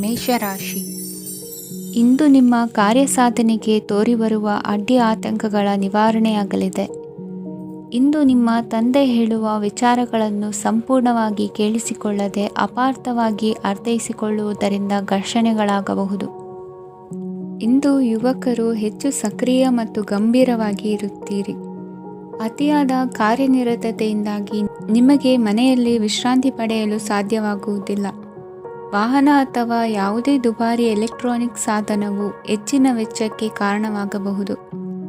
ಮೇಷರಾಶಿ. ಇಂದು ನಿಮ್ಮ ಕಾರ್ಯಸಾಧನೆಗೆ ತೋರಿಬರುವ ಅಡ್ಡಿ ಆತಂಕಗಳ ನಿವಾರಣೆಯಾಗಲಿದೆ. ಇಂದು ನಿಮ್ಮ ತಂದೆ ಹೇಳುವ ವಿಚಾರಗಳನ್ನು ಸಂಪೂರ್ಣವಾಗಿ ಕೇಳಿಸಿಕೊಳ್ಳದೆ ಅಪಾರ್ಥವಾಗಿ ಅರ್ಥೈಸಿಕೊಳ್ಳುವುದರಿಂದ ಘರ್ಷಣೆಗಳಾಗಬಹುದು. ಇಂದು ಯುವಕರು ಹೆಚ್ಚು ಸಕ್ರಿಯ ಮತ್ತು ಗಂಭೀರವಾಗಿ ಇರುತ್ತೀರಿ. ಅತಿಯಾದ ಕಾರ್ಯನಿರತತೆಯಿಂದಾಗಿ ನಿಮಗೆ ಮನೆಯಲ್ಲಿ ವಿಶ್ರಾಂತಿ ಪಡೆಯಲು ಸಾಧ್ಯವಾಗುವುದಿಲ್ಲ. ವಾಹನ ಅಥವಾ ಯಾವುದೇ ದುಬಾರಿ ಎಲೆಕ್ಟ್ರಾನಿಕ್ ಸಾಧನವು ಹೆಚ್ಚಿನ ವೆಚ್ಚಕ್ಕೆ ಕಾರಣವಾಗಬಹುದು.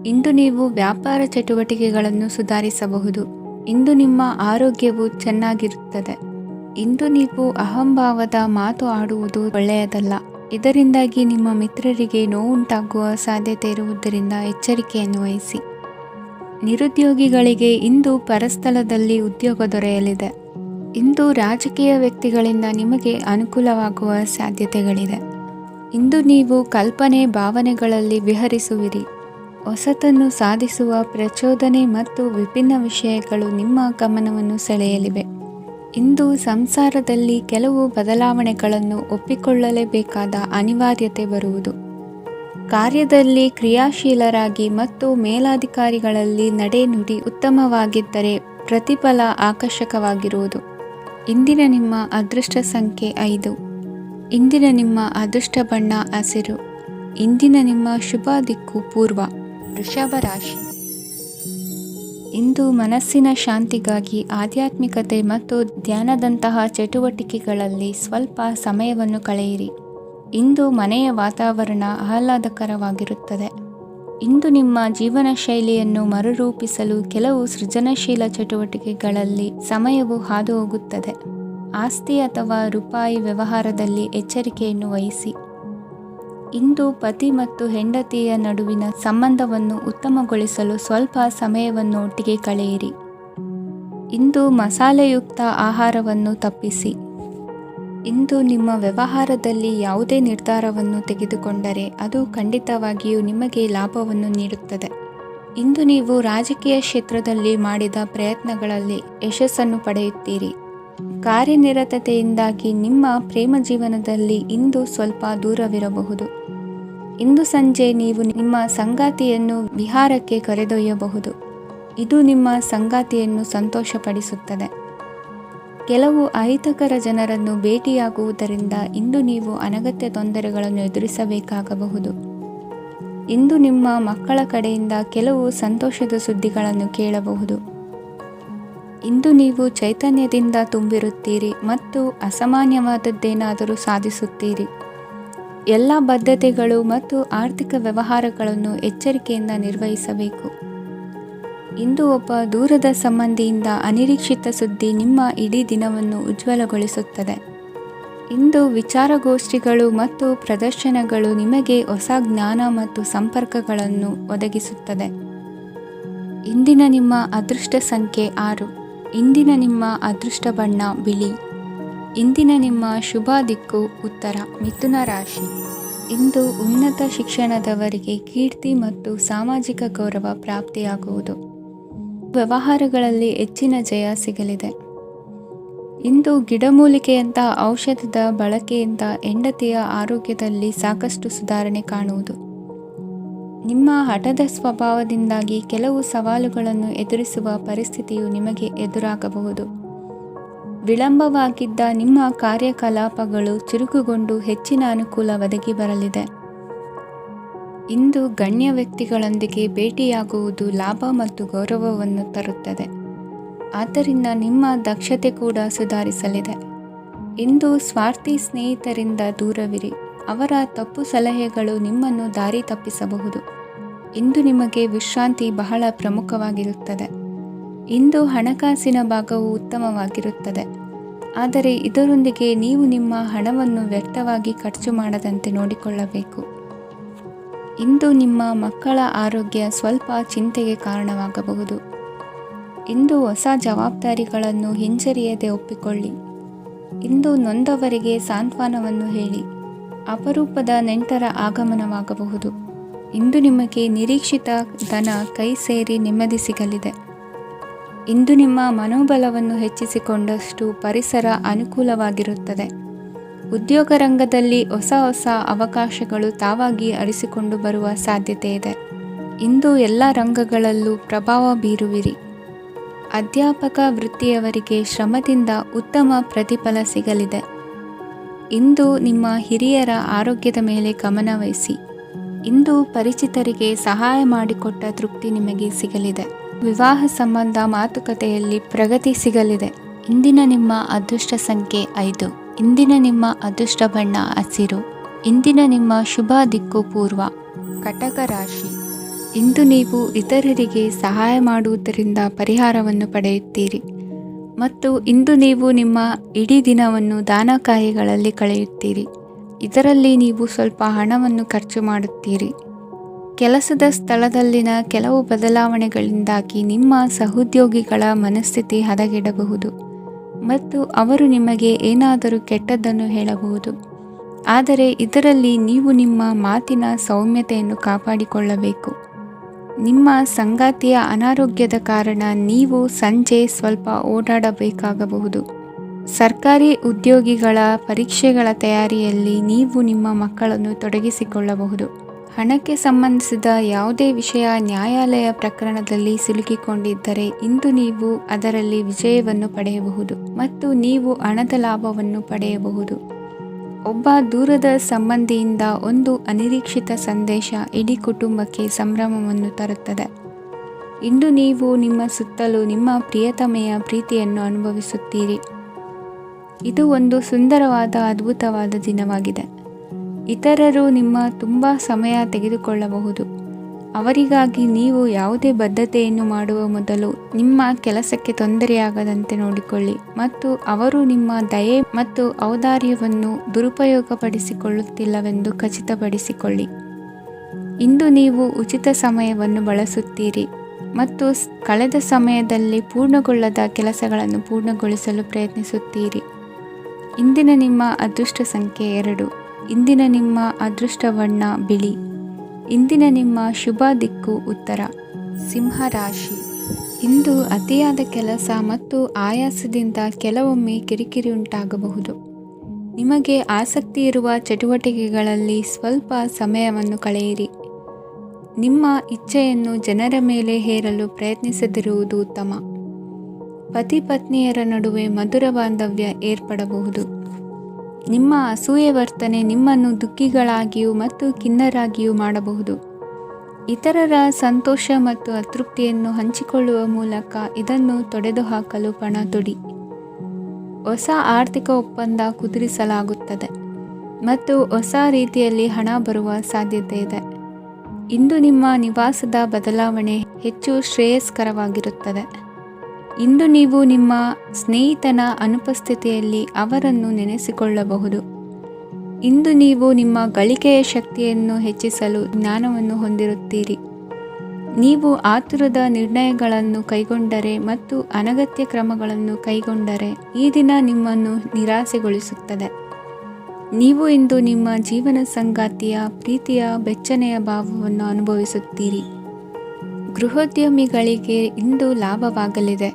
ಇಂದು ನೀವು ವ್ಯಾಪಾರ ಚಟುವಟಿಕೆಗಳನ್ನು ಸುಧಾರಿಸಬಹುದು. ಇಂದು ನಿಮ್ಮ ಆರೋಗ್ಯವು ಚೆನ್ನಾಗಿರುತ್ತದೆ. ಇಂದು ನೀವು ಅಹಂಭಾವದ ಮಾತು ಆಡುವುದು ಒಳ್ಳೆಯದಲ್ಲ. ಇದರಿಂದಾಗಿ ನಿಮ್ಮ ಮಿತ್ರರಿಗೆ ನೋವುಂಟಾಗುವ ಸಾಧ್ಯತೆ ಇರುವುದರಿಂದ ಎಚ್ಚರಿಕೆಯನ್ನು ವಹಿಸಿ. ನಿರುದ್ಯೋಗಿಗಳಿಗೆ ಇಂದು ಪರಸ್ಥಳದಲ್ಲಿ ಉದ್ಯೋಗ ದೊರೆಯಲಿದೆ. ಇಂದು ರಾಜಕೀಯ ವ್ಯಕ್ತಿಗಳಿಂದ ನಿಮಗೆ ಅನುಕೂಲವಾಗುವ ಸಾಧ್ಯತೆಗಳಿದೆ. ಇಂದು ನೀವು ಕಲ್ಪನೆ ಭಾವನೆಗಳಲ್ಲಿ ವಿಹರಿಸುವಿರಿ. ಹೊಸತನ್ನು ಸಾಧಿಸುವ ಪ್ರಚೋದನೆ ಮತ್ತು ವಿಭಿನ್ನ ವಿಷಯಗಳು ನಿಮ್ಮ ಗಮನವನ್ನು ಸೆಳೆಯಲಿವೆ. ಇಂದು ಸಂಸಾರದಲ್ಲಿ ಕೆಲವು ಬದಲಾವಣೆಗಳನ್ನು ಒಪ್ಪಿಕೊಳ್ಳಲೇಬೇಕಾದ ಅನಿವಾರ್ಯತೆ ಬರುವುದು. ಕಾರ್ಯದಲ್ಲಿ ಕ್ರಿಯಾಶೀಲರಾಗಿ ಮತ್ತು ಮೇಲಾಧಿಕಾರಿಗಳಲ್ಲಿ ನಡೆನುಡಿ ಉತ್ತಮವಾಗಿದ್ದರೆ ಪ್ರತಿಫಲ ಆಕರ್ಷಕವಾಗಿರುವುದು. ಇಂದಿನ ನಿಮ್ಮ ಅದೃಷ್ಟ ಸಂಖ್ಯೆ 5. ಇಂದಿನ ನಿಮ್ಮ ಅದೃಷ್ಟ ಬಣ್ಣ ಹಸಿರು. ಇಂದಿನ ನಿಮ್ಮ ಶುಭ ದಿಕ್ಕು ಪೂರ್ವ. ವೃಷಭ ರಾಶಿ. ಇಂದು ಮನಸ್ಸಿನ ಶಾಂತಿಗಾಗಿ ಆಧ್ಯಾತ್ಮಿಕತೆ ಮತ್ತು ಧ್ಯಾನದಂತಹ ಚಟುವಟಿಕೆಗಳಲ್ಲಿ ಸ್ವಲ್ಪ ಸಮಯವನ್ನು ಕಳೆಯಿರಿ. ಇಂದು ಮನೆಯ ವಾತಾವರಣ ಆಹ್ಲಾದಕರವಾಗಿರುತ್ತದೆ. ಇಂದು ನಿಮ್ಮ ಜೀವನ ಶೈಲಿಯನ್ನು ಮರುರೂಪಿಸಲು ಕೆಲವು ಸೃಜನಶೀಲ ಚಟುವಟಿಕೆಗಳಲ್ಲಿ ಸಮಯವು ಹಾದು ಹೋಗುತ್ತದೆ. ಆಸ್ತಿ ಅಥವಾ ರೂಪಾಯಿ ವ್ಯವಹಾರದಲ್ಲಿ ಎಚ್ಚರಿಕೆಯನ್ನು ವಹಿಸಿ. ಇಂದು ಪತಿ ಮತ್ತು ಹೆಂಡತಿಯ ನಡುವಿನ ಸಂಬಂಧವನ್ನು ಉತ್ತಮಗೊಳಿಸಲು ಸ್ವಲ್ಪ ಸಮಯವನ್ನು ಒಟ್ಟಿಗೆ ಕಳೆಯಿರಿ. ಇಂದು ಮಸಾಲೆಯುಕ್ತ ಆಹಾರವನ್ನು ತಪ್ಪಿಸಿ. ಇಂದು ನಿಮ್ಮ ವ್ಯವಹಾರದಲ್ಲಿ ಯಾವುದೇ ನಿರ್ಧಾರವನ್ನು ತೆಗೆದುಕೊಂಡರೆ ಅದು ಖಂಡಿತವಾಗಿಯೂ ನಿಮಗೆ ಲಾಭವನ್ನು ನೀಡುತ್ತದೆ. ಇಂದು ನೀವು ರಾಜಕೀಯ ಕ್ಷೇತ್ರದಲ್ಲಿ ಮಾಡಿದ ಪ್ರಯತ್ನಗಳಲ್ಲಿ ಯಶಸ್ಸನ್ನು ಪಡೆಯುತ್ತೀರಿ. ಕಾರ್ಯನಿರತತೆಯಿಂದಾಗಿ ನಿಮ್ಮ ಪ್ರೇಮ ಜೀವನದಲ್ಲಿ ಇಂದು ಸ್ವಲ್ಪ ದೂರವಿರಬಹುದು. ಇಂದು ಸಂಜೆ ನೀವು ನಿಮ್ಮ ಸಂಗಾತಿಯನ್ನು ವಿಹಾರಕ್ಕೆ ಕರೆದೊಯ್ಯಬಹುದು. ಇದು ನಿಮ್ಮ ಸಂಗಾತಿಯನ್ನು ಸಂತೋಷಪಡಿಸುತ್ತದೆ. ಕೆಲವು ಅಹಿತಕರ ಜನರನ್ನು ಭೇಟಿಯಾಗುವುದರಿಂದ ಇಂದು ನೀವು ಅನಗತ್ಯ ತೊಂದರೆಗಳನ್ನು ಎದುರಿಸಬೇಕಾಗಬಹುದು. ಇಂದು ನಿಮ್ಮ ಮಕ್ಕಳ ಕಡೆಯಿಂದ ಕೆಲವು ಸಂತೋಷದ ಸುದ್ದಿಗಳನ್ನು ಕೇಳಬಹುದು. ಇಂದು ನೀವು ಚೈತನ್ಯದಿಂದ ತುಂಬಿರುತ್ತೀರಿ ಮತ್ತು ಅಸಾಮಾನ್ಯವಾದದ್ದೇನಾದರೂ ಸಾಧಿಸುತ್ತೀರಿ. ಎಲ್ಲ ಬದ್ಧತೆಗಳು ಮತ್ತು ಆರ್ಥಿಕ ವ್ಯವಹಾರಗಳನ್ನು ಎಚ್ಚರಿಕೆಯಿಂದ ನಿರ್ವಹಿಸಬೇಕು. ಇಂದು ಒಬ್ಬ ದೂರದ ಸಂಬಂಧಿಯಿಂದ ಅನಿರೀಕ್ಷಿತ ಸುದ್ದಿ ನಿಮ್ಮ ಇಡೀ ದಿನವನ್ನು ಉಜ್ವಲಗೊಳಿಸುತ್ತದೆ. ಇಂದು ವಿಚಾರಗೋಷ್ಠಿಗಳು ಮತ್ತು ಪ್ರದರ್ಶನಗಳು ನಿಮಗೆ ಹೊಸ ಜ್ಞಾನ ಮತ್ತು ಸಂಪರ್ಕಗಳನ್ನು ಒದಗಿಸುತ್ತದೆ. ಇಂದಿನ ನಿಮ್ಮ ಅದೃಷ್ಟ ಸಂಖ್ಯೆ 6. ಇಂದಿನ ನಿಮ್ಮ ಅದೃಷ್ಟ ಬಣ್ಣ ಬಿಳಿ. ಇಂದಿನ ನಿಮ್ಮ ಶುಭ ದಿಕ್ಕು ಉತ್ತರ. ಮಿಥುನ ರಾಶಿ. ಇಂದು ಉನ್ನತ ಶಿಕ್ಷಣದವರಿಗೆ ಕೀರ್ತಿ ಮತ್ತು ಸಾಮಾಜಿಕ ಗೌರವ ಪ್ರಾಪ್ತಿಯಾಗುವುದು. ವ್ಯವಹಾರಗಳಲ್ಲಿ ಹೆಚ್ಚಿನ ಜಯ ಸಿಗಲಿದೆ. ಇಂದು ಗಿಡಮೂಲಿಕೆಯಂತಹ ಔಷಧದ ಬಳಕೆಯಿಂದ ಹೆಂಡತಿಯ ಆರೋಗ್ಯದಲ್ಲಿ ಸಾಕಷ್ಟು ಸುಧಾರಣೆ ಕಾಣುವುದು. ನಿಮ್ಮ ಹಠದ ಸ್ವಭಾವದಿಂದಾಗಿ ಕೆಲವು ಸವಾಲುಗಳನ್ನು ಎದುರಿಸುವ ಪರಿಸ್ಥಿತಿಯು ನಿಮಗೆ ಎದುರಾಗಬಹುದು. ವಿಳಂಬವಾಗಿದ್ದ ನಿಮ್ಮ ಕಾರ್ಯಕಲಾಪಗಳು ಚುರುಕುಗೊಂಡು ಹೆಚ್ಚಿನ ಅನುಕೂಲ ಒದಗಿ ಬರಲಿದೆ. ಇಂದು ಗಣ್ಯ ವ್ಯಕ್ತಿಗಳೊಂದಿಗೆ ಭೇಟಿಯಾಗುವುದು ಲಾಭ ಮತ್ತು ಗೌರವವನ್ನು ತರುತ್ತದೆ. ಆದ್ದರಿಂದ ನಿಮ್ಮ ದಕ್ಷತೆ ಕೂಡ ಸುಧಾರಿಸಲಿದೆ. ಇಂದು ಸ್ವಾರ್ಥಿ ಸ್ನೇಹಿತರಿಂದ ದೂರವಿರಿ. ಅವರ ತಪ್ಪು ಸಲಹೆಗಳು ನಿಮ್ಮನ್ನು ದಾರಿ ತಪ್ಪಿಸಬಹುದು. ಇಂದು ನಿಮಗೆ ವಿಶ್ರಾಂತಿ ಬಹಳ ಪ್ರಮುಖವಾಗಿರುತ್ತದೆ. ಇಂದು ಹಣಕಾಸಿನ ಭಾಗವು ಉತ್ತಮವಾಗಿರುತ್ತದೆ. ಆದರೆ ಇದರೊಂದಿಗೆ ನೀವು ನಿಮ್ಮ ಹಣವನ್ನು ವ್ಯರ್ಥವಾಗಿ ಖರ್ಚು ಮಾಡದಂತೆ ನೋಡಿಕೊಳ್ಳಬೇಕು. ಇಂದು ನಿಮ್ಮ ಮಕ್ಕಳ ಆರೋಗ್ಯ ಸ್ವಲ್ಪ ಚಿಂತೆಗೆ ಕಾರಣವಾಗಬಹುದು. ಇಂದು ಹೊಸ ಜವಾಬ್ದಾರಿಗಳನ್ನು ಹಿಂಜರಿಯದೆ ಒಪ್ಪಿಕೊಳ್ಳಿ. ಇಂದು ನೊಂದವರಿಗೆ ಸಾಂತ್ವನವನ್ನು ಹೇಳಿ. ಅಪರೂಪದ ನೆಂಟರ ಆಗಮನವಾಗಬಹುದು. ಇಂದು ನಿಮಗೆ ನಿರೀಕ್ಷಿತ ಧನ ಕೈ ಸೇರಿ ನೆಮ್ಮದಿ ಸಿಗಲಿದೆ. ಇಂದು ನಿಮ್ಮ ಮನೋಬಲವನ್ನು ಹೆಚ್ಚಿಸಿಕೊಂಡಷ್ಟು ಪರಿಸರ ಅನುಕೂಲವಾಗಿರುತ್ತದೆ. ಉದ್ಯೋಗ ರಂಗದಲ್ಲಿ ಹೊಸ ಹೊಸ ಅವಕಾಶಗಳು ತಾವಾಗಿ ಅರಿಸಿಕೊಂಡು ಬರುವ ಸಾಧ್ಯತೆ ಇದೆ. ಇಂದು ಎಲ್ಲ ರಂಗಗಳಲ್ಲೂ ಪ್ರಭಾವ ಬೀರುವಿರಿ. ಅಧ್ಯಾಪಕ ವೃತ್ತಿಯವರಿಗೆ ಶ್ರಮದಿಂದ ಉತ್ತಮ ಪ್ರತಿಫಲ ಸಿಗಲಿದೆ. ಇಂದು ನಿಮ್ಮ ಹಿರಿಯರ ಆರೋಗ್ಯದ ಮೇಲೆ ಗಮನ ವಹಿಸಿ. ಇಂದು ಪರಿಚಿತರಿಗೆ ಸಹಾಯ ಮಾಡಿಕೊಟ್ಟ ತೃಪ್ತಿ ನಿಮಗೆ ಸಿಗಲಿದೆ. ವಿವಾಹ ಸಂಬಂಧ ಮಾತುಕತೆಯಲ್ಲಿ ಪ್ರಗತಿ ಸಿಗಲಿದೆ. ಇಂದಿನ ನಿಮ್ಮ ಅದೃಷ್ಟ ಸಂಖ್ಯೆ 5. ಇಂದಿನ ನಿಮ್ಮ ಅದೃಷ್ಟ ಬಣ್ಣ ಹಸಿರು. ಇಂದಿನ ನಿಮ್ಮ ಶುಭ ದಿಕ್ಕು ಪೂರ್ವ. ಕಟಕ ರಾಶಿ. ಇಂದು ನೀವು ಇತರರಿಗೆ ಸಹಾಯ ಮಾಡುವುದರಿಂದ ಪರಿಹಾರವನ್ನು ಪಡೆಯುತ್ತೀರಿ ಮತ್ತು ಇಂದು ನೀವು ನಿಮ್ಮ ಇಡೀ ದಿನವನ್ನು ದಾನ ಕಾರ್ಯಗಳಲ್ಲಿ ಕಳೆಯುತ್ತೀರಿ. ಇದರಲ್ಲಿ ನೀವು ಸ್ವಲ್ಪ ಹಣವನ್ನು ಖರ್ಚು ಮಾಡುತ್ತೀರಿ. ಕೆಲಸದ ಸ್ಥಳದಲ್ಲಿನ ಕೆಲವು ಬದಲಾವಣೆಗಳಿಂದಾಗಿ ನಿಮ್ಮ ಸಹೋದ್ಯೋಗಿಗಳ ಮನಸ್ಥಿತಿ ಹದಗೆಡಬಹುದು ಮತ್ತು ಅವರು ನಿಮಗೆ ಏನಾದರೂ ಕೆಟ್ಟದ್ದನ್ನು ಹೇಳಬಹುದು. ಆದರೆ ಇದರಲ್ಲಿ ನೀವು ನಿಮ್ಮ ಮಾತಿನ ಸೌಮ್ಯತೆಯನ್ನು ಕಾಪಾಡಿಕೊಳ್ಳಬೇಕು. ನಿಮ್ಮ ಸಂಗಾತಿಯ ಅನಾರೋಗ್ಯದ ಕಾರಣ ನೀವು ಸಂಜೆ ಸ್ವಲ್ಪ ಓಡಾಡಬೇಕಾಗಬಹುದು. ಸರ್ಕಾರಿ ಉದ್ಯೋಗಿಗಳ ಪರೀಕ್ಷೆಗಳ ತಯಾರಿಯಲ್ಲಿ ನೀವು ನಿಮ್ಮ ಮಕ್ಕಳನ್ನು ತೊಡಗಿಸಿಕೊಳ್ಳಬಹುದು. ಹಣಕ್ಕೆ ಸಂಬಂಧಿಸಿದ ಯಾವುದೇ ವಿಷಯ ನ್ಯಾಯಾಲಯ ಪ್ರಕರಣದಲ್ಲಿ ಸಿಲುಕಿಕೊಂಡಿದ್ದರೆ ಇಂದು ನೀವು ಅದರಲ್ಲಿ ವಿಜಯವನ್ನು ಪಡೆಯಬಹುದು ಮತ್ತು ನೀವು ಹಣದ ಲಾಭವನ್ನು ಪಡೆಯಬಹುದು. ಒಬ್ಬ ದೂರದ ಸಂಬಂಧಿಯಿಂದ ಒಂದು ಅನಿರೀಕ್ಷಿತ ಸಂದೇಶ ಇಡೀ ಕುಟುಂಬಕ್ಕೆ ಸಂಭ್ರಮವನ್ನು ತರುತ್ತದೆ. ಇಂದು ನೀವು ನಿಮ್ಮ ಸುತ್ತಲೂ ನಿಮ್ಮ ಪ್ರಿಯತಮೆಯ ಪ್ರೀತಿಯನ್ನು ಅನುಭವಿಸುತ್ತೀರಿ. ಇದು ಒಂದು ಸುಂದರವಾದ ಅದ್ಭುತವಾದ ದಿನವಾಗಿದೆ. ಇತರರು ನಿಮ್ಮ ತುಂಬ ಸಮಯ ತೆಗೆದುಕೊಳ್ಳಬಹುದು. ಅವರಿಗಾಗಿ ನೀವು ಯಾವುದೇ ಬದ್ಧತೆಯನ್ನು ಮಾಡುವ ಮೊದಲು ನಿಮ್ಮ ಕೆಲಸಕ್ಕೆ ತೊಂದರೆಯಾಗದಂತೆ ನೋಡಿಕೊಳ್ಳಿ ಮತ್ತು ಅವರು ನಿಮ್ಮ ದಯೆ ಮತ್ತು ಔದಾರ್ಯವನ್ನು ದುರುಪಯೋಗಪಡಿಸಿಕೊಳ್ಳುತ್ತಿಲ್ಲವೆಂದು ಖಚಿತಪಡಿಸಿಕೊಳ್ಳಿ. ಇಂದು ನೀವು ಉಚಿತ ಸಮಯವನ್ನು ಬಳಸುತ್ತೀರಿ ಮತ್ತು ಕಳೆದ ಸಮಯದಲ್ಲಿ ಪೂರ್ಣಗೊಳ್ಳದ ಕೆಲಸಗಳನ್ನು ಪೂರ್ಣಗೊಳಿಸಲು ಪ್ರಯತ್ನಿಸುತ್ತೀರಿ. ಇಂದಿನ ನಿಮ್ಮ ಅದೃಷ್ಟ ಸಂಖ್ಯೆ 2. ಇಂದಿನ ನಿಮ್ಮ ಅದೃಷ್ಟ ಬಣ್ಣ ಬಿಳಿ. ಇಂದಿನ ನಿಮ್ಮ ಶುಭ ದಿಕ್ಕು ಉತ್ತರ. ಸಿಂಹ ರಾಶಿ. ಇಂದು ಅತಿಯಾದ ಕೆಲಸ ಮತ್ತು ಆಯಾಸದಿಂದ ಕೆಲವೊಮ್ಮೆ ಕಿರಿಕಿರಿ ಉಂಟಾಗಬಹುದು. ನಿಮಗೆ ಆಸಕ್ತಿ ಇರುವ ಚಟುವಟಿಕೆಗಳಲ್ಲಿ ಸ್ವಲ್ಪ ಸಮಯವನ್ನು ಕಳೆಯಿರಿ. ನಿಮ್ಮ ಇಚ್ಛೆಯನ್ನು ಜನರ ಮೇಲೆ ಹೇರಲು ಪ್ರಯತ್ನಿಸದಿರುವುದು ಉತ್ತಮ. ಪತಿ ಪತ್ನಿಯರ ನಡುವೆ ಮಧುರ ಬಾಂಧವ್ಯ ಏರ್ಪಡಬಹುದು. ನಿಮ್ಮ ಅಸೂಯೆ ವರ್ತನೆ ನಿಮ್ಮನ್ನು ದುಃಖಿಗಳಾಗಿಯೂ ಮತ್ತು ಖಿನ್ನರಾಗಿಯೂ ಮಾಡಬಹುದು. ಇತರರ ಸಂತೋಷ ಮತ್ತು ಅತೃಪ್ತಿಯನ್ನು ಹಂಚಿಕೊಳ್ಳುವ ಮೂಲಕ ಇದನ್ನು ತೊಡೆದುಹಾಕಲು ಪಣ ತೊಡಿ. ಹೊಸ ಆರ್ಥಿಕ ಒಪ್ಪಂದ ಕುದುರಿಸಲಾಗುತ್ತದೆ ಮತ್ತು ಹೊಸ ರೀತಿಯಲ್ಲಿ ಹಣ ಬರುವ ಸಾಧ್ಯತೆ ಇದೆ. ಇಂದು ನಿಮ್ಮ ನಿವಾಸದ ಬದಲಾವಣೆ ಹೆಚ್ಚು ಶ್ರೇಯಸ್ಕರವಾಗಿರುತ್ತದೆ. ಇಂದು ನೀವು ನಿಮ್ಮ ಸ್ನೇಹಿತನ ಅನುಪಸ್ಥಿತಿಯಲ್ಲಿ ಅವರನ್ನು ನೆನೆಸಿಕೊಳ್ಳಬಹುದು. ಇಂದು ನೀವು ನಿಮ್ಮ ಗಳಿಕೆಯ ಶಕ್ತಿಯನ್ನು ಹೆಚ್ಚಿಸಲು ಜ್ಞಾನವನ್ನು ಹೊಂದಿರುತ್ತೀರಿ. ನೀವು ಆತುರದ ನಿರ್ಣಯಗಳನ್ನು ಕೈಗೊಂಡರೆ ಮತ್ತು ಅನಗತ್ಯ ಕ್ರಮಗಳನ್ನು ಕೈಗೊಂಡರೆ ಈ ದಿನ ನಿಮ್ಮನ್ನು ನಿರಾಸೆಗೊಳಿಸುತ್ತದೆ. ನೀವು ಇಂದು ನಿಮ್ಮ ಜೀವನ ಸಂಗಾತಿಯ ಪ್ರೀತಿಯ ಬೆಚ್ಚನೆಯ ಭಾವವನ್ನು ಅನುಭವಿಸುತ್ತೀರಿ. ಗೃಹೋದ್ಯಮಿಗಳಿಗೆ ಇಂದು ಲಾಭವಾಗಲಿದೆ.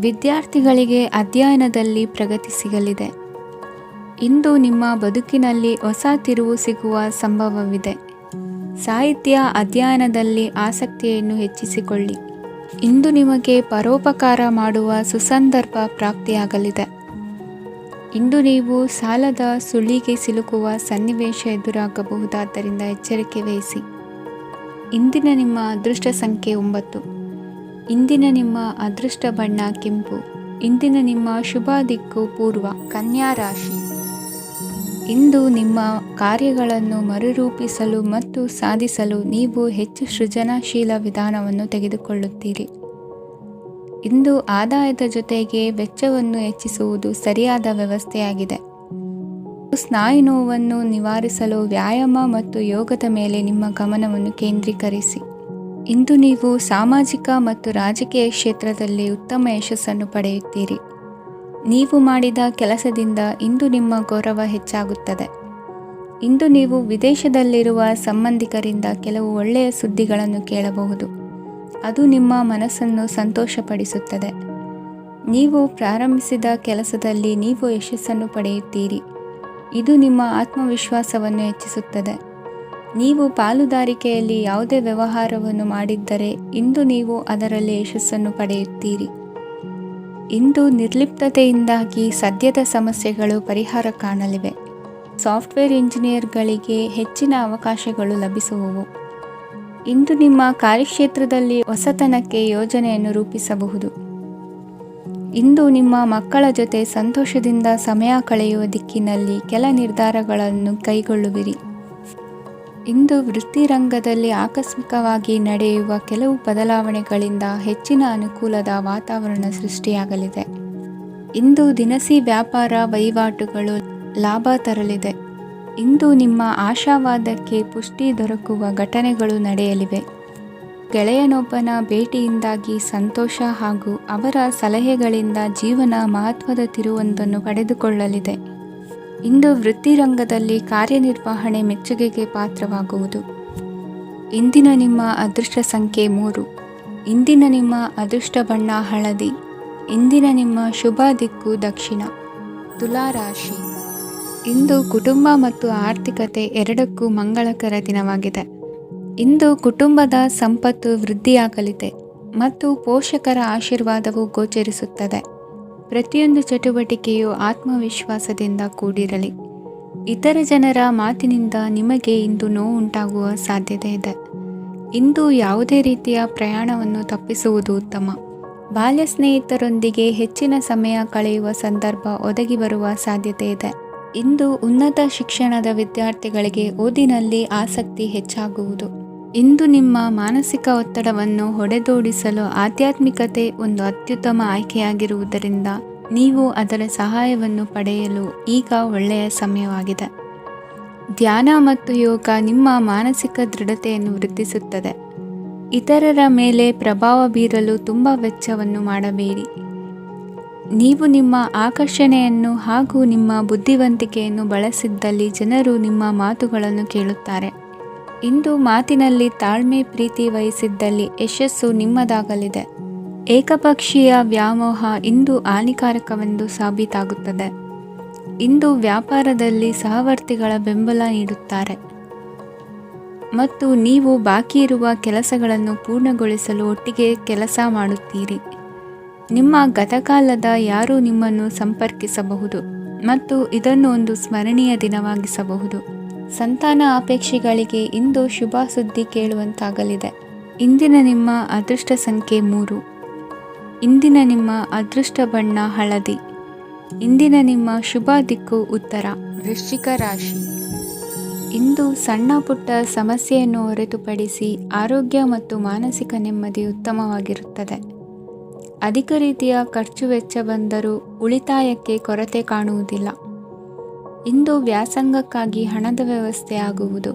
ವಿದ್ಯಾರ್ಥಿಗಳಿಗೆ ಅಧ್ಯಯನದಲ್ಲಿ ಪ್ರಗತಿ ಸಿಗಲಿದೆ. ಇಂದು ನಿಮ್ಮ ಬದುಕಿನಲ್ಲಿ ಹೊಸ ತಿರುವು ಸಿಗುವ ಸಂಭವವಿದೆ. ಸಾಹಿತ್ಯ ಅಧ್ಯಯನದಲ್ಲಿ ಆಸಕ್ತಿಯನ್ನು ಹೆಚ್ಚಿಸಿಕೊಳ್ಳಿ. ಇಂದು ನಿಮಗೆ ಪರೋಪಕಾರ ಮಾಡುವ ಸುಸಂದರ್ಭ ಪ್ರಾಪ್ತಿಯಾಗಲಿದೆ. ಇಂದು ನೀವು ಸಾಲದ ಸುಳಿಗೆ ಸಿಲುಕುವ ಸನ್ನಿವೇಶ ಎದುರಾಗಬಹುದಾದ್ದರಿಂದ ಎಚ್ಚರಿಕೆ ವಹಿಸಿ. ಇಂದಿನ ನಿಮ್ಮ ಅದೃಷ್ಟ ಸಂಖ್ಯೆ 9. ಇಂದಿನ ನಿಮ್ಮ ಅದೃಷ್ಟ ಬಣ್ಣ ಕೆಂಪು. ಇಂದಿನ ನಿಮ್ಮ ಶುಭ ದಿಕ್ಕು ಪೂರ್ವ. ಕನ್ಯಾ ರಾಶಿ. ಇಂದು ನಿಮ್ಮ ಕಾರ್ಯಗಳನ್ನು ಮರುರೂಪಿಸಲು ಮತ್ತು ಸಾಧಿಸಲು ನೀವು ಹೆಚ್ಚು ಸೃಜನಶೀಲ ವಿಧಾನವನ್ನು ತೆಗೆದುಕೊಳ್ಳುತ್ತೀರಿ. ಇಂದು ಆದಾಯದ ಜೊತೆಗೆ ವೆಚ್ಚವನ್ನು ಹೆಚ್ಚಿಸುವುದು ಸರಿಯಾದ ವ್ಯವಸ್ಥೆಯಾಗಿದೆ. ಸ್ನಾಯು ನೋವನ್ನು ನಿವಾರಿಸಲು ವ್ಯಾಯಾಮ ಮತ್ತು ಯೋಗದ ಮೇಲೆ ನಿಮ್ಮ ಗಮನವನ್ನು ಕೇಂದ್ರೀಕರಿಸಿ. ಇಂದು ನೀವು ಸಾಮಾಜಿಕ ಮತ್ತು ರಾಜಕೀಯ ಕ್ಷೇತ್ರದಲ್ಲಿ ಉತ್ತಮ ಯಶಸ್ಸನ್ನು ಪಡೆಯುತ್ತೀರಿ. ನೀವು ಮಾಡಿದ ಕೆಲಸದಿಂದ ಇಂದು ನಿಮ್ಮ ಗೌರವ ಹೆಚ್ಚಾಗುತ್ತದೆ. ಇಂದು ನೀವು ವಿದೇಶದಲ್ಲಿರುವ ಸಂಬಂಧಿಕರಿಂದ ಕೆಲವು ಒಳ್ಳೆಯ ಸುದ್ದಿಗಳನ್ನು ಕೇಳಬಹುದು. ಅದು ನಿಮ್ಮ ಮನಸ್ಸನ್ನು ಸಂತೋಷಪಡಿಸುತ್ತದೆ. ನೀವು ಪ್ರಾರಂಭಿಸಿದ ಕೆಲಸದಲ್ಲಿ ನೀವು ಯಶಸ್ಸನ್ನು ಪಡೆಯುತ್ತೀರಿ. ಇದು ನಿಮ್ಮ ಆತ್ಮವಿಶ್ವಾಸವನ್ನು ಹೆಚ್ಚಿಸುತ್ತದೆ. ನೀವು ಪಾಲುದಾರಿಕೆಯಲ್ಲಿ ಯಾವುದೇ ವ್ಯವಹಾರವನ್ನು ಮಾಡಿದ್ದರೆ ಇಂದು ನೀವು ಅದರಲ್ಲಿ ಯಶಸ್ಸನ್ನು ಪಡೆಯುತ್ತೀರಿ. ಇಂದು ನಿರ್ಲಿಪ್ತತೆಯಿಂದಾಗಿ ಸದ್ಯದ ಸಮಸ್ಯೆಗಳು ಪರಿಹಾರ ಕಾಣಲಿವೆ. ಸಾಫ್ಟ್ವೇರ್ ಇಂಜಿನಿಯರ್ಗಳಿಗೆ ಹೆಚ್ಚಿನ ಅವಕಾಶಗಳು ಲಭಿಸುವವು. ಇಂದು ನಿಮ್ಮ ಕಾರ್ಯಕ್ಷೇತ್ರದಲ್ಲಿ ಹೊಸತನಕ್ಕೆ ಯೋಜನೆಯನ್ನು ರೂಪಿಸಬಹುದು. ಇಂದು ನಿಮ್ಮ ಮಕ್ಕಳ ಜೊತೆ ಸಂತೋಷದಿಂದ ಸಮಯ ಕಳೆಯುವ ದಿಕ್ಕಿನಲ್ಲಿ ಕೆಲ ನಿರ್ಧಾರಗಳನ್ನು ಕೈಗೊಳ್ಳುವಿರಿ. ಇಂದು ವೃತ್ತಿರಂಗದಲ್ಲಿ ಆಕಸ್ಮಿಕವಾಗಿ ನಡೆಯುವ ಕೆಲವು ಬದಲಾವಣೆಗಳಿಂದ ಹೆಚ್ಚಿನ ಅನುಕೂಲದ ವಾತಾವರಣ ಸೃಷ್ಟಿಯಾಗಲಿದೆ. ಇಂದು ದಿನಸಿ ವ್ಯಾಪಾರ ವಹಿವಾಟುಗಳು ಲಾಭ ತರಲಿದೆ. ಇಂದು ನಿಮ್ಮ ಆಶಾವಾದಕ್ಕೆ ಪುಷ್ಟಿ ದೊರಕುವ ಘಟನೆಗಳು ನಡೆಯಲಿವೆ. ಗೆಳೆಯನೊಬ್ಬನ ಭೇಟಿಯಿಂದಾಗಿ ಸಂತೋಷ ಹಾಗೂ ಅವರ ಸಲಹೆಗಳಿಂದ ಜೀವನ ಮಹತ್ವದ ತಿರುವೊಂದನ್ನು ಪಡೆದುಕೊಳ್ಳಲಿದೆ. ಇಂದು ವೃತ್ತಿರಂಗದಲ್ಲಿ ಕಾರ್ಯನಿರ್ವಹಣೆ ಮೆಚ್ಚುಗೆಗೆ ಪಾತ್ರವಾಗುವುದು. ಇಂದಿನ ನಿಮ್ಮ ಅದೃಷ್ಟ ಸಂಖ್ಯೆ 3. ಇಂದಿನ ನಿಮ್ಮ ಅದೃಷ್ಟ ಬಣ್ಣ ಹಳದಿ. ಇಂದಿನ ನಿಮ್ಮ ಶುಭ ದಿಕ್ಕು ದಕ್ಷಿಣ. ತುಲಾ ರಾಶಿ. ಇಂದು ಕುಟುಂಬ ಮತ್ತು ಆರ್ಥಿಕತೆ ಎರಡಕ್ಕೂ ಮಂಗಳಕರ ದಿನವಾಗಿದೆ. ಇಂದು ಕುಟುಂಬದ ಸಂಪತ್ತು ವೃದ್ಧಿಯಾಗಲಿದೆ ಮತ್ತು ಪೋಷಕರ ಆಶೀರ್ವಾದವು ಗೋಚರಿಸುತ್ತದೆ. ಪ್ರತಿಯೊಂದು ಚಟುವಟಿಕೆಯು ಆತ್ಮವಿಶ್ವಾಸದಿಂದ ಕೂಡಿರಲಿ. ಇತರ ಜನರ ಮಾತಿನಿಂದ ನಿಮಗೆ ಇಂದು ನೋವುಂಟಾಗುವ ಸಾಧ್ಯತೆ ಇದೆ. ಇಂದು ಯಾವುದೇ ರೀತಿಯ ಪ್ರಯಾಣವನ್ನು ತಪ್ಪಿಸುವುದು ಉತ್ತಮ. ಬಾಲ್ಯ ಸ್ನೇಹಿತರೊಂದಿಗೆ ಹೆಚ್ಚಿನ ಸಮಯ ಕಳೆಯುವ ಸಂದರ್ಭ ಒದಗಿ ಬರುವ ಸಾಧ್ಯತೆ ಇದೆ. ಇಂದು ಉನ್ನತ ಶಿಕ್ಷಣದ ವಿದ್ಯಾರ್ಥಿಗಳಿಗೆ ಓದಿನಲ್ಲಿ ಆಸಕ್ತಿ ಹೆಚ್ಚಾಗುವುದು. ಇಂದು ನಿಮ್ಮ ಮಾನಸಿಕ ಒತ್ತಡವನ್ನು ಹೊಡೆದೋಡಿಸಲು ಆಧ್ಯಾತ್ಮಿಕತೆ ಒಂದು ಅತ್ಯುತ್ತಮ ಆಯ್ಕೆಯಾಗಿರುವುದರಿಂದ ನೀವು ಅದರ ಸಹಾಯವನ್ನು ಪಡೆಯಲು ಈಗ ಒಳ್ಳೆಯ ಸಮಯವಾಗಿದೆ. ಧ್ಯಾನ ಮತ್ತು ಯೋಗ ನಿಮ್ಮ ಮಾನಸಿಕ ದೃಢತೆಯನ್ನು ವೃದ್ಧಿಸುತ್ತದೆ. ಇತರರ ಮೇಲೆ ಪ್ರಭಾವ ಬೀರಲು ತುಂಬ ವೆಚ್ಚವನ್ನು ಮಾಡಬೇಡಿ. ನೀವು ನಿಮ್ಮ ಆಕರ್ಷಣೆಯನ್ನು ಹಾಗೂ ನಿಮ್ಮ ಬುದ್ಧಿವಂತಿಕೆಯನ್ನು ಬಳಸಿದ್ದಲ್ಲಿ ಜನರು ನಿಮ್ಮ ಮಾತುಗಳನ್ನು ಕೇಳುತ್ತಾರೆ. ಇಂದು ಮಾತಿನಲ್ಲಿ ತಾಳ್ಮೆ ಪ್ರೀತಿ ವಹಿಸಿದ್ದಲ್ಲಿ ಯಶಸ್ಸು ನಿಮ್ಮದಾಗಲಿದೆ. ಏಕಪಕ್ಷೀಯ ವ್ಯಾಮೋಹ ಇಂದು ಹಾನಿಕಾರಕವೆಂದು ಸಾಬೀತಾಗುತ್ತದೆ. ಇಂದು ವ್ಯಾಪಾರದಲ್ಲಿ ಸಹವರ್ತಿಗಳ ಬೆಂಬಲ ನೀಡುತ್ತಾರೆ ಮತ್ತು ನೀವು ಬಾಕಿ ಇರುವ ಕೆಲಸಗಳನ್ನು ಪೂರ್ಣಗೊಳಿಸಲು ಒಟ್ಟಿಗೆ ಕೆಲಸ ಮಾಡುತ್ತೀರಿ. ನಿಮ್ಮ ಗತಕಾಲದ ಯಾರೂ ನಿಮ್ಮನ್ನು ಸಂಪರ್ಕಿಸಬಹುದು ಮತ್ತು ಇದನ್ನು ಒಂದು ಸ್ಮರಣೀಯ ದಿನವಾಗಿಸಬಹುದು. ಸಂತಾನ ಅಪೇಕ್ಷೆಗಳಿಗೆ ಇಂದು ಶುಭ ಸುದ್ದಿ ಕೇಳುವಂತಾಗಲಿದೆ. ಇಂದಿನ ನಿಮ್ಮ ಅದೃಷ್ಟ ಸಂಖ್ಯೆ 3. ಇಂದಿನ ನಿಮ್ಮ ಅದೃಷ್ಟ ಬಣ್ಣ ಹಳದಿ. ಇಂದಿನ ನಿಮ್ಮ ಶುಭ ದಿಕ್ಕು ಉತ್ತರ. ವೃಶ್ಚಿಕ ರಾಶಿ. ಇಂದು ಸಣ್ಣ ಪುಟ್ಟ ಸಮಸ್ಯೆಯನ್ನು ಹೊರತುಪಡಿಸಿ ಆರೋಗ್ಯ ಮತ್ತು ಮಾನಸಿಕ ನೆಮ್ಮದಿ ಉತ್ತಮವಾಗಿರುತ್ತದೆ. ಅಧಿಕ ರೀತಿಯ ಖರ್ಚು ವೆಚ್ಚ ಬಂದರೂ ಉಳಿತಾಯಕ್ಕೆ ಕೊರತೆ ಕಾಣುವುದಿಲ್ಲ. ಇಂದು ವ್ಯಾಸಂಗಕ್ಕಾಗಿ ಹಣದ ವ್ಯವಸ್ಥೆ ಆಗುವುದು.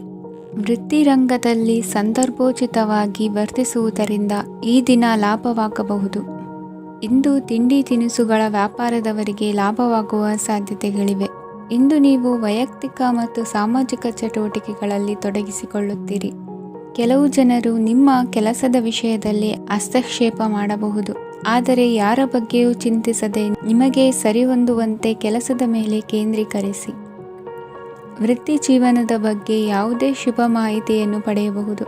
ವೃತ್ತಿರಂಗದಲ್ಲಿ ಸಂದರ್ಭೋಚಿತವಾಗಿ ವರ್ತಿಸುವುದರಿಂದ ಈ ದಿನ ಲಾಭವಾಗಬಹುದು. ಇಂದು ತಿಂಡಿ ತಿನಿಸುಗಳ ವ್ಯಾಪಾರದವರಿಗೆ ಲಾಭವಾಗುವ ಸಾಧ್ಯತೆಗಳಿವೆ. ಇಂದು ನೀವು ವೈಯಕ್ತಿಕ ಮತ್ತು ಸಾಮಾಜಿಕ ಚಟುವಟಿಕೆಗಳಲ್ಲಿ ತೊಡಗಿಸಿಕೊಳ್ಳುತ್ತೀರಿ. ಕೆಲವು ಜನರು ನಿಮ್ಮ ಕೆಲಸದ ವಿಷಯದಲ್ಲಿ ಹಸ್ತಕ್ಷೇಪ ಮಾಡಬಹುದು. ಆದರೆ ಯಾರ ಬಗ್ಗೆಯೂ ಚಿಂತಿಸದೆ ನಿಮಗೆ ಸರಿಹೊಂದುವಂತೆ ಕೆಲಸದ ಮೇಲೆ ಕೇಂದ್ರೀಕರಿಸಿ. ವೃತ್ತಿ ಜೀವನದ ಬಗ್ಗೆ ಯಾವುದೇ ಶುಭ ಮಾಹಿತಿಯನ್ನು ಪಡೆಯಬಹುದು.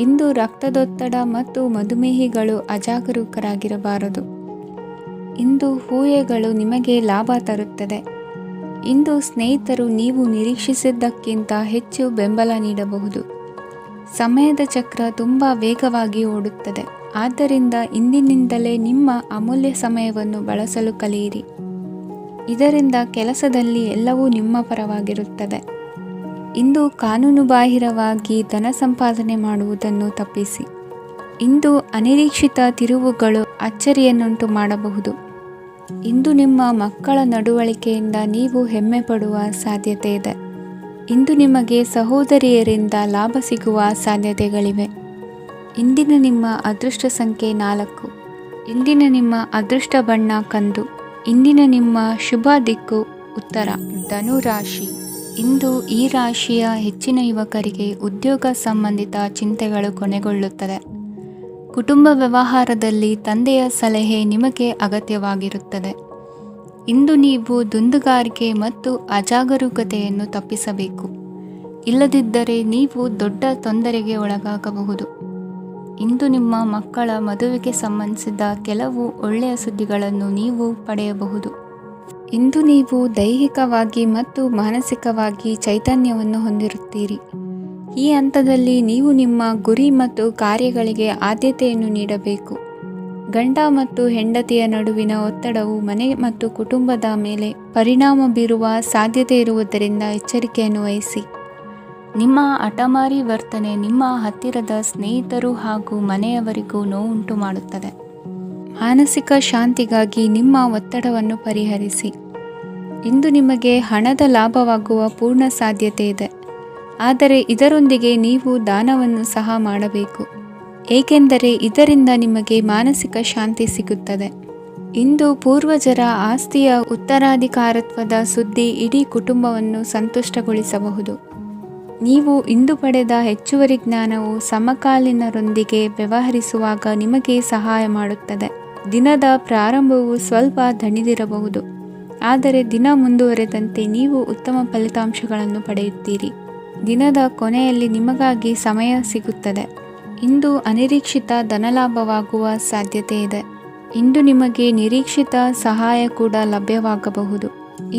ಇಂದು ರಕ್ತದೊತ್ತಡ ಮತ್ತು ಮಧುಮೇಹಿಗಳು ಅಜಾಗರೂಕರಾಗಿರಬಾರದು. ಇಂದು ಊಹೆಗಳು ನಿಮಗೆ ಲಾಭ ತರುತ್ತದೆ. ಇಂದು ಸ್ನೇಹಿತರು ನೀವು ನಿರೀಕ್ಷಿಸಿದ್ದಕ್ಕಿಂತ ಹೆಚ್ಚು ಬೆಂಬಲ ನೀಡಬಹುದು. ಸಮಯದ ಚಕ್ರ ತುಂಬ ವೇಗವಾಗಿ ಓಡುತ್ತದೆ. ಆದ್ದರಿಂದ ಇಂದಿನಿಂದಲೇ ನಿಮ್ಮ ಅಮೂಲ್ಯ ಸಮಯವನ್ನು ಬಳಸಲು ಕಲಿಯಿರಿ. ಇದರಿಂದ ಕೆಲಸದಲ್ಲಿ ಎಲ್ಲವೂ ನಿಮ್ಮ ಪರವಾಗಿರುತ್ತದೆ. ಇಂದು ಕಾನೂನುಬಾಹಿರವಾಗಿ ಧನ ಸಂಪಾದನೆ ಮಾಡುವುದನ್ನು ತಪ್ಪಿಸಿ. ಇಂದು ಅನಿರೀಕ್ಷಿತ ತಿರುವುಗಳು ಅಚ್ಚರಿಯನ್ನುಂಟು ಮಾಡಬಹುದು. ಇಂದು ನಿಮ್ಮ ಮಕ್ಕಳ ನಡವಳಿಕೆಯಿಂದ ನೀವು ಹೆಮ್ಮೆ ಪಡುವ ಸಾಧ್ಯತೆ ಇದೆ. ಇಂದು ನಿಮಗೆ ಸಹೋದರಿಯರಿಂದ ಲಾಭ ಸಿಗುವ ಸಾಧ್ಯತೆಗಳಿವೆ. ಇಂದಿನ ನಿಮ್ಮ ಅದೃಷ್ಟ ಸಂಖ್ಯೆ 4. ಇಂದಿನ ನಿಮ್ಮ ಅದೃಷ್ಟ ಬಣ್ಣ ಕಂದು. ಇಂದಿನ ನಿಮ್ಮ ಶುಭ ದಿಕ್ಕು ಉತ್ತರ. ಧನು ರಾಶಿ. ಇಂದು ಈ ರಾಶಿಯ ಹೆಚ್ಚಿನ ಯುವಕರಿಗೆ ಉದ್ಯೋಗ ಸಂಬಂಧಿತ ಚಿಂತೆಗಳು ಕೊನೆಗೊಳ್ಳುತ್ತದೆ. ಕುಟುಂಬ ವ್ಯವಹಾರದಲ್ಲಿ ತಂದೆಯ ಸಲಹೆ ನಿಮಗೆ ಅಗತ್ಯವಾಗಿರುತ್ತದೆ. ಇಂದು ನೀವು ದುಂದುಗಾರಿಕೆ ಮತ್ತು ಅಜಾಗರೂಕತೆಯನ್ನು ತಪ್ಪಿಸಬೇಕು. ಇಲ್ಲದಿದ್ದರೆ ನೀವು ದೊಡ್ಡ ತೊಂದರೆಗೆ ಒಳಗಾಗಬಹುದು. ಇಂದು ನಿಮ್ಮ ಮಕ್ಕಳ ಮದುವೆಗೆ ಸಂಬಂಧಿಸಿದ ಕೆಲವು ಒಳ್ಳೆಯ ಸುದ್ದಿಗಳನ್ನು ನೀವು ಪಡೆಯಬಹುದು. ಇಂದು ನೀವು ದೈಹಿಕವಾಗಿ ಮತ್ತು ಮಾನಸಿಕವಾಗಿ ಚೈತನ್ಯವನ್ನು ಹೊಂದಿರುತ್ತೀರಿ. ಈ ಹಂತದಲ್ಲಿ ನೀವು ನಿಮ್ಮ ಗುರಿ ಮತ್ತು ಕಾರ್ಯಗಳಿಗೆ ಆದ್ಯತೆಯನ್ನು ನೀಡಬೇಕು. ಗಂಡ ಮತ್ತು ಹೆಂಡತಿಯ ನಡುವಿನ ಒತ್ತಡವು ಮನೆ ಮತ್ತು ಕುಟುಂಬದ ಮೇಲೆ ಪರಿಣಾಮ ಬೀರುವ ಸಾಧ್ಯತೆ ಇರುವುದರಿಂದ ಎಚ್ಚರಿಕೆಯನ್ನು ವಹಿಸಿ. ನಿಮ್ಮ ಹಠಮಾರಿ ವರ್ತನೆ ನಿಮ್ಮ ಹತ್ತಿರದ ಸ್ನೇಹಿತರು ಹಾಗೂ ಮನೆಯವರಿಗೂ ನೋವುಂಟು ಮಾಡುತ್ತದೆ. ಮಾನಸಿಕ ಶಾಂತಿಗಾಗಿ ನಿಮ್ಮ ಒತ್ತಡವನ್ನು ಪರಿಹರಿಸಿ. ಇಂದು ನಿಮಗೆ ಹಣದ ಲಾಭವಾಗುವ ಪೂರ್ಣ ಸಾಧ್ಯತೆ ಇದೆ, ಆದರೆ ಇದರೊಂದಿಗೆ ನೀವು ದಾನವನ್ನು ಸಹ ಮಾಡಬೇಕು, ಏಕೆಂದರೆ ಇದರಿಂದ ನಿಮಗೆ ಮಾನಸಿಕ ಶಾಂತಿ ಸಿಗುತ್ತದೆ. ಇಂದು ಪೂರ್ವಜರ ಆಸ್ತಿಯ ಉತ್ತರಾಧಿಕಾರತ್ವದ ಸುದ್ದಿ ಇಡೀ ಕುಟುಂಬವನ್ನು ಸಂತುಷ್ಟಗೊಳಿಸಬಹುದು. ನೀವು ಇಂದು ಪಡೆದ ಹೆಚ್ಚುವರಿ ಜ್ಞಾನವು ಸಮಕಾಲೀನರೊಂದಿಗೆ ವ್ಯವಹರಿಸುವಾಗ ನಿಮಗೆ ಸಹಾಯ ಮಾಡುತ್ತದೆ. ದಿನದ ಪ್ರಾರಂಭವು ಸ್ವಲ್ಪ ದಣಿದಿರಬಹುದು, ಆದರೆ ದಿನ ಮುಂದುವರೆದಂತೆ ನೀವು ಉತ್ತಮ ಫಲಿತಾಂಶಗಳನ್ನು ಪಡೆಯುತ್ತೀರಿ. ದಿನದ ಕೊನೆಯಲ್ಲಿ ನಿಮಗಾಗಿ ಸಮಯ ಸಿಗುತ್ತದೆ. ಇಂದು ಅನಿರೀಕ್ಷಿತ ಧನಲಾಭವಾಗುವ ಸಾಧ್ಯತೆ ಇದೆ. ಇಂದು ನಿಮಗೆ ನಿರೀಕ್ಷಿತ ಸಹಾಯ ಕೂಡ ಲಭ್ಯವಾಗಬಹುದು.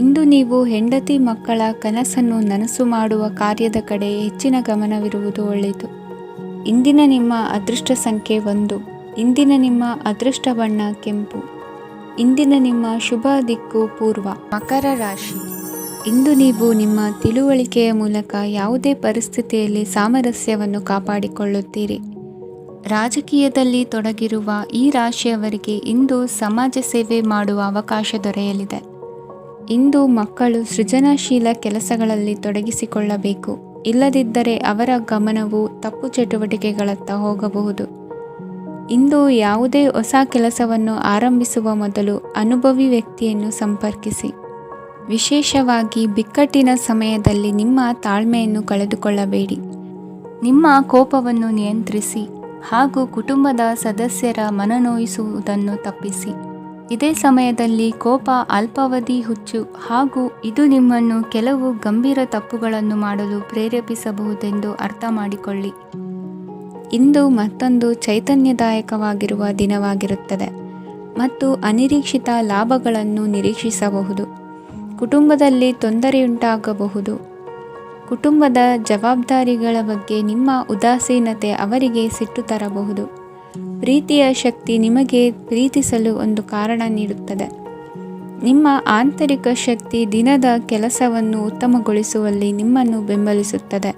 ಇಂದು ನೀವು ಹೆಂಡತಿ ಮಕ್ಕಳ ಕನಸನ್ನು ನನಸು ಮಾಡುವ ಕಾರ್ಯದ ಕಡೆ ಹೆಚ್ಚಿನ ಗಮನವಿರುವುದು ಒಳ್ಳೆಯದು. ಇಂದಿನ ನಿಮ್ಮ ಅದೃಷ್ಟ ಸಂಖ್ಯೆ 1. ಇಂದಿನ ನಿಮ್ಮ ಅದೃಷ್ಟ ಬಣ್ಣ ಕೆಂಪು. ಇಂದಿನ ನಿಮ್ಮ ಶುಭ ದಿಕ್ಕು ಪೂರ್ವ. ಮಕರ ರಾಶಿ. ಇಂದು ನೀವು ನಿಮ್ಮ ತಿಳುವಳಿಕೆಯ ಮೂಲಕ ಯಾವುದೇ ಪರಿಸ್ಥಿತಿಯಲ್ಲಿ ಸಾಮರಸ್ಯವನ್ನು ಕಾಪಾಡಿಕೊಳ್ಳುತ್ತೀರಿ. ರಾಜಕೀಯದಲ್ಲಿ ತೊಡಗಿರುವ ಈ ರಾಶಿಯವರಿಗೆ ಇಂದು ಸಮಾಜ ಸೇವೆ ಮಾಡುವ ಅವಕಾಶ ದೊರೆಯಲಿದೆ. ಇಂದು ಮಕ್ಕಳು ಸೃಜನಶೀಲ ಕೆಲಸಗಳಲ್ಲಿ ತೊಡಗಿಸಿಕೊಳ್ಳಬೇಕು, ಇಲ್ಲದಿದ್ದರೆ ಅವರ ಗಮನವು ತಪ್ಪು ಚಟುವಟಿಕೆಗಳತ್ತ ಹೋಗಬಹುದು. ಇಂದು ಯಾವುದೇ ಹೊಸ ಕೆಲಸವನ್ನು ಆರಂಭಿಸುವ ಮೊದಲು ಅನುಭವಿ ವ್ಯಕ್ತಿಯನ್ನು ಸಂಪರ್ಕಿಸಿ. ವಿಶೇಷವಾಗಿ ಬಿಕ್ಕಟ್ಟಿನ ಸಮಯದಲ್ಲಿ ನಿಮ್ಮ ತಾಳ್ಮೆಯನ್ನು ಕಳೆದುಕೊಳ್ಳಬೇಡಿ. ನಿಮ್ಮ ಕೋಪವನ್ನು ನಿಯಂತ್ರಿಸಿ ಹಾಗೂ ಕುಟುಂಬದ ಸದಸ್ಯರ ಮನನೋಯಿಸುವುದನ್ನು ತಪ್ಪಿಸಿ. ಇದೇ ಸಮಯದಲ್ಲಿ ಕೋಪ ಅಲ್ಪಾವಧಿ ಹುಚ್ಚು ಹಾಗೂ ಇದು ನಿಮ್ಮನ್ನು ಕೆಲವು ಗಂಭೀರ ತಪ್ಪುಗಳನ್ನು ಮಾಡಲು ಪ್ರೇರೇಪಿಸಬಹುದೆಂದು ಅರ್ಥ ಮಾಡಿಕೊಳ್ಳಿ. ಇಂದು ಮತ್ತೊಂದು ಚೈತನ್ಯದಾಯಕವಾಗಿರುವ ದಿನವಾಗಿರುತ್ತದೆ ಮತ್ತು ಅನಿರೀಕ್ಷಿತ ಲಾಭಗಳನ್ನು ನಿರೀಕ್ಷಿಸಬಹುದು. ಕುಟುಂಬದಲ್ಲಿ ತೊಂದರೆಯುಂಟಾಗಬಹುದು. ಕುಟುಂಬದ ಜವಾಬ್ದಾರಿಗಳ ಬಗ್ಗೆ ನಿಮ್ಮ ಉದಾಸೀನತೆ ಅವರಿಗೆ ಸಿಟ್ಟು ತರಬಹುದು. ಪ್ರೀತಿಯ ಶಕ್ತಿ ನಿಮಗೆ ಪ್ರೀತಿಸಲು ಒಂದು ಕಾರಣ ನೀಡುತ್ತದೆ. ನಿಮ್ಮ ಆಂತರಿಕ ಶಕ್ತಿ ದಿನದ ಕೆಲಸವನ್ನು ಉತ್ತಮಗೊಳಿಸುವಲ್ಲಿ ನಿಮ್ಮನ್ನು ಬೆಂಬಲಿಸುತ್ತದೆ.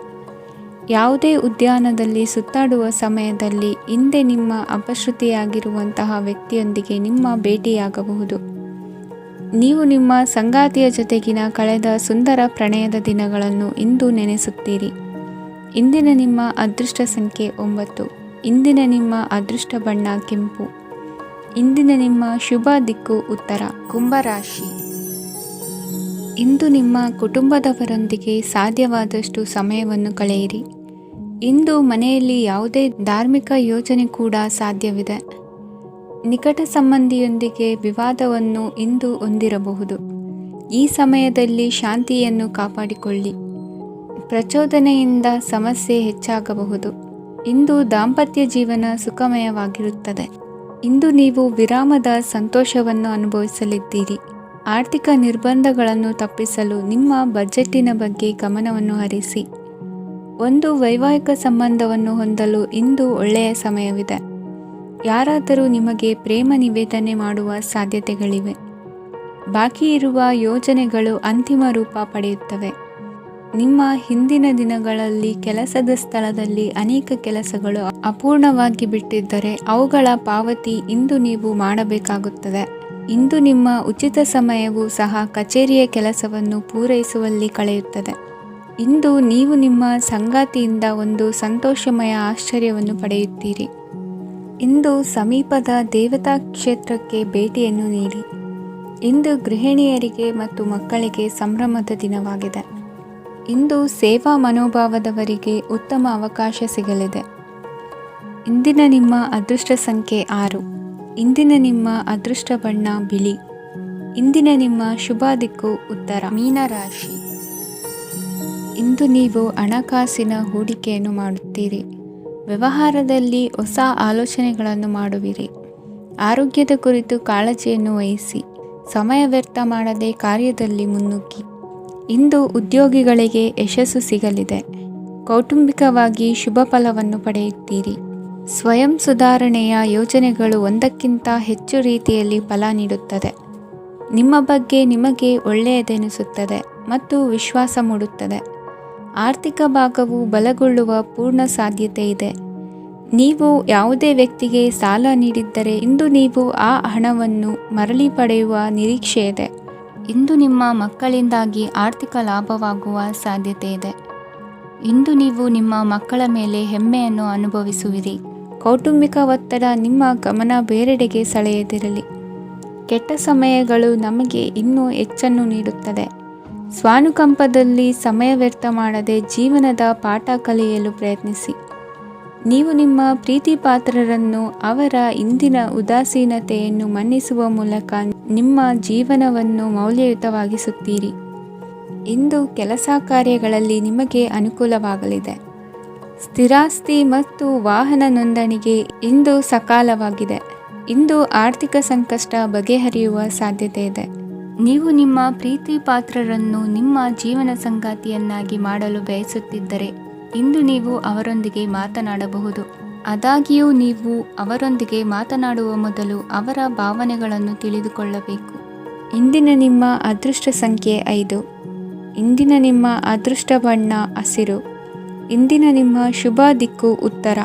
ಯಾವುದೇ ಉದ್ಯಾನದಲ್ಲಿ ಸುತ್ತಾಡುವ ಸಮಯದಲ್ಲಿ ಹಿಂದೆ ನಿಮ್ಮ ಅಪಶ್ರುತಿಯಾಗಿರುವಂತಹ ವ್ಯಕ್ತಿಯೊಂದಿಗೆ ನಿಮ್ಮ ಭೇಟಿಯಾಗಬಹುದು. ನೀವು ನಿಮ್ಮ ಸಂಗಾತಿಯ ಜೊತೆಗಿನ ಕಳೆದ ಸುಂದರ ಪ್ರಣಯದ ದಿನಗಳನ್ನು ಇಂದು ನೆನೆಸುತ್ತೀರಿ. ಇಂದಿನ ನಿಮ್ಮ ಅದೃಷ್ಟ ಸಂಖ್ಯೆ 9. ಇಂದಿನ ನಿಮ್ಮ ಅದೃಷ್ಟ ಬಣ್ಣ ಕೆಂಪು. ಇಂದಿನ ನಿಮ್ಮ ಶುಭ ದಿಕ್ಕು ಉತ್ತರ. ಕುಂಭರಾಶಿ. ಇಂದು ನಿಮ್ಮ ಕುಟುಂಬದವರೊಂದಿಗೆ ಸಾಧ್ಯವಾದಷ್ಟು ಸಮಯವನ್ನು ಕಳೆಯಿರಿ. ಇಂದು ಮನೆಯಲ್ಲಿ ಯಾವುದೇ ಧಾರ್ಮಿಕ ಯೋಜನೆ ಕೂಡ ಸಾಧ್ಯವಿದೆ. ನಿಕಟ ಸಂಬಂಧಿಯೊಂದಿಗೆ ವಿವಾದವನ್ನು ಇಂದು ಹೊಂದಿರಬಹುದು. ಈ ಸಮಯದಲ್ಲಿ ಶಾಂತಿಯನ್ನು ಕಾಪಾಡಿಕೊಳ್ಳಿ. ಪ್ರಚೋದನೆಯಿಂದ ಸಮಸ್ಯೆ ಹೆಚ್ಚಾಗಬಹುದು. ಇಂದು ದಾಂಪತ್ಯ ಜೀವನ ಸುಖಮಯವಾಗಿರುತ್ತದೆ. ಇಂದು ನೀವು ವಿರಾಮದ ಸಂತೋಷವನ್ನು ಅನುಭವಿಸಲಿದ್ದೀರಿ. ಆರ್ಥಿಕ ನಿರ್ಬಂಧಗಳನ್ನು ತಪ್ಪಿಸಲು ನಿಮ್ಮ ಬಜೆಟ್ಟಿನ ಬಗ್ಗೆ ಗಮನವನ್ನು ಹರಿಸಿ. ಒಂದು ವೈವಾಹಿಕ ಸಂಬಂಧವನ್ನು ಹೊಂದಲು ಇಂದು ಒಳ್ಳೆಯ ಸಮಯವಿದೆ. ಯಾರಾದರೂ ನಿಮಗೆ ಪ್ರೇಮ ನಿವೇದನೆ ಮಾಡುವ ಸಾಧ್ಯತೆಗಳಿವೆ. ಬಾಕಿ ಇರುವ ಯೋಜನೆಗಳು ಅಂತಿಮ ರೂಪ ಪಡೆಯುತ್ತವೆ. ನಿಮ್ಮ ಹಿಂದಿನ ದಿನಗಳಲ್ಲಿ ಕೆಲಸದ ಸ್ಥಳದಲ್ಲಿ ಅನೇಕ ಕೆಲಸಗಳು ಅಪೂರ್ಣವಾಗಿ ಬಿಟ್ಟಿದ್ದರೆ ಅವುಗಳ ಪಾವತಿ ಇಂದು ನೀವು ಮಾಡಬೇಕಾಗುತ್ತದೆ. ಇಂದು ನಿಮ್ಮ ಉಚಿತ ಸಮಯವು ಸಹ ಕಚೇರಿಯ ಕೆಲಸವನ್ನು ಪೂರೈಸುವಲ್ಲಿ ಕಳೆಯುತ್ತದೆ. ಇಂದು ನೀವು ನಿಮ್ಮ ಸಂಗಾತಿಯಿಂದ ಒಂದು ಸಂತೋಷಮಯ ಆಶ್ಚರ್ಯವನ್ನು ಪಡೆಯುತ್ತೀರಿ. ಇಂದು ಸಮೀಪದ ದೇವತಾ ಕ್ಷೇತ್ರಕ್ಕೆ ಭೇಟಿಯನ್ನು ನೀಡಿ. ಇಂದು ಗೃಹಿಣಿಯರಿಗೆ ಮತ್ತು ಮಕ್ಕಳಿಗೆ ಸಂಭ್ರಮದ ದಿನವಾಗಿದೆ. ಇಂದು ಸೇವಾ ಮನೋಭಾವದವರಿಗೆ ಉತ್ತಮ ಅವಕಾಶ ಸಿಗಲಿದೆ. ಇಂದಿನ ನಿಮ್ಮ ಅದೃಷ್ಟ ಸಂಖ್ಯೆ 6. ಇಂದಿನ ನಿಮ್ಮ ಅದೃಷ್ಟ ಬಣ್ಣ ಬಿಳಿ. ಇಂದಿನ ನಿಮ್ಮ ಶುಭ ದಿಕ್ಕು ಉತ್ತರ. ಮೀನರಾಶಿ. ಇಂದು ನೀವು ಹಣಕಾಸಿನ ಹೂಡಿಕೆಯನ್ನು ಮಾಡುತ್ತೀರಿ. ವ್ಯವಹಾರದಲ್ಲಿ ಹೊಸ ಆಲೋಚನೆಗಳನ್ನು ಮಾಡುವಿರಿ. ಆರೋಗ್ಯದ ಕುರಿತು ಕಾಳಜಿಯನ್ನು ವಹಿಸಿ. ಸಮಯ ವ್ಯರ್ಥ ಮಾಡದೆ ಕಾರ್ಯದಲ್ಲಿ ಮುನ್ನುಗ್ಗಿ. ಇಂದು ಉದ್ಯೋಗಿಗಳಿಗೆ ಯಶಸ್ಸು ಸಿಗಲಿದೆ. ಕೌಟುಂಬಿಕವಾಗಿ ಶುಭ ಫಲವನ್ನು ಪಡೆಯುತ್ತೀರಿ. ಸ್ವಯಂ ಸುಧಾರಣೆಯ ಯೋಜನೆಗಳು ಒಂದಕ್ಕಿಂತ ಹೆಚ್ಚು ರೀತಿಯಲ್ಲಿ ಫಲ ನೀಡುತ್ತದೆ. ನಿಮ್ಮ ಬಗ್ಗೆ ನಿಮಗೆ ಒಳ್ಳೆಯದೆನಿಸುತ್ತದೆ ಮತ್ತು ವಿಶ್ವಾಸ ಮೂಡುತ್ತದೆ. ಆರ್ಥಿಕ ಭಾಗವು ಬಲಗೊಳ್ಳುವ ಪೂರ್ಣ ಸಾಧ್ಯತೆ ಇದೆ. ನೀವು ಯಾವುದೇ ವ್ಯಕ್ತಿಗೆ ಸಾಲ ನೀಡಿದ್ದರೆ ಇಂದು ನೀವು ಆ ಹಣವನ್ನು ಮರಳಿ ಪಡೆಯುವ ನಿರೀಕ್ಷೆ ಇದೆ. ಇಂದು ನಿಮ್ಮ ಮಕ್ಕಳಿಂದಾಗಿ ಆರ್ಥಿಕ ಲಾಭವಾಗುವ ಸಾಧ್ಯತೆ ಇದೆ. ಇಂದು ನೀವು ನಿಮ್ಮ ಮಕ್ಕಳ ಮೇಲೆ ಹೆಮ್ಮೆಯನ್ನು ಅನುಭವಿಸುವಿರಿ. ಕೌಟುಂಬಿಕ ಒತ್ತಡ ನಿಮ್ಮ ಗಮನ ಬೇರೆಡೆಗೆ ಸೆಳೆಯದಿರಲಿ. ಕೆಟ್ಟ ಸಮಯಗಳು ನಮಗೆ ಇನ್ನೂ ಹೆಚ್ಚನ್ನು ನೀಡುತ್ತದೆ. ಸ್ವಾನುಕಂಪದಲ್ಲಿ ಸಮಯ ವ್ಯರ್ಥ ಮಾಡದೆ ಜೀವನದ ಪಾಠ ಕಲಿಯಲು ಪ್ರಯತ್ನಿಸಿ. ನೀವು ನಿಮ್ಮ ಪ್ರೀತಿ ಪಾತ್ರರನ್ನು ಅವರ ಇಂದಿನ ಉದಾಸೀನತೆಯನ್ನು ಮನ್ನಿಸುವ ಮೂಲಕ ನಿಮ್ಮ ಜೀವನವನ್ನು ಮೌಲ್ಯಯುತವಾಗಿಸುತ್ತೀರಿ. ಇಂದು ಕೆಲಸ ಕಾರ್ಯಗಳಲ್ಲಿ ನಿಮಗೆ ಅನುಕೂಲವಾಗಲಿದೆ. ಸ್ಥಿರಾಸ್ತಿ ಮತ್ತು ವಾಹನ ನೋಂದಣಿಗೆ ಇಂದು ಸಕಾಲವಾಗಿದೆ. ಇಂದು ಆರ್ಥಿಕ ಸಂಕಷ್ಟ ಬಗೆಹರಿಯುವ ಸಾಧ್ಯತೆ ಇದೆ. ನೀವು ನಿಮ್ಮ ಪ್ರೀತಿ ಪಾತ್ರರನ್ನು ನಿಮ್ಮ ಜೀವನ ಸಂಗಾತಿಯನ್ನಾಗಿ ಮಾಡಲು ಬಯಸುತ್ತಿದ್ದರೆ ಇಂದು ನೀವು ಅವರೊಂದಿಗೆ ಮಾತನಾಡಬಹುದು. ಆದಾಗ್ಯೂ ನೀವು ಅವರೊಂದಿಗೆ ಮಾತನಾಡುವ ಮೊದಲು ಅವರ ಭಾವನೆಗಳನ್ನು ತಿಳಿದುಕೊಳ್ಳಬೇಕು. ಇಂದಿನ ನಿಮ್ಮ ಅದೃಷ್ಟ ಸಂಖ್ಯೆ 5. ಇಂದಿನ ನಿಮ್ಮ ಅದೃಷ್ಟ ಬಣ್ಣ ಹಸಿರು. ಇಂದಿನ ನಿಮ್ಮ ಶುಭ ದಿಕ್ಕು ಉತ್ತರ.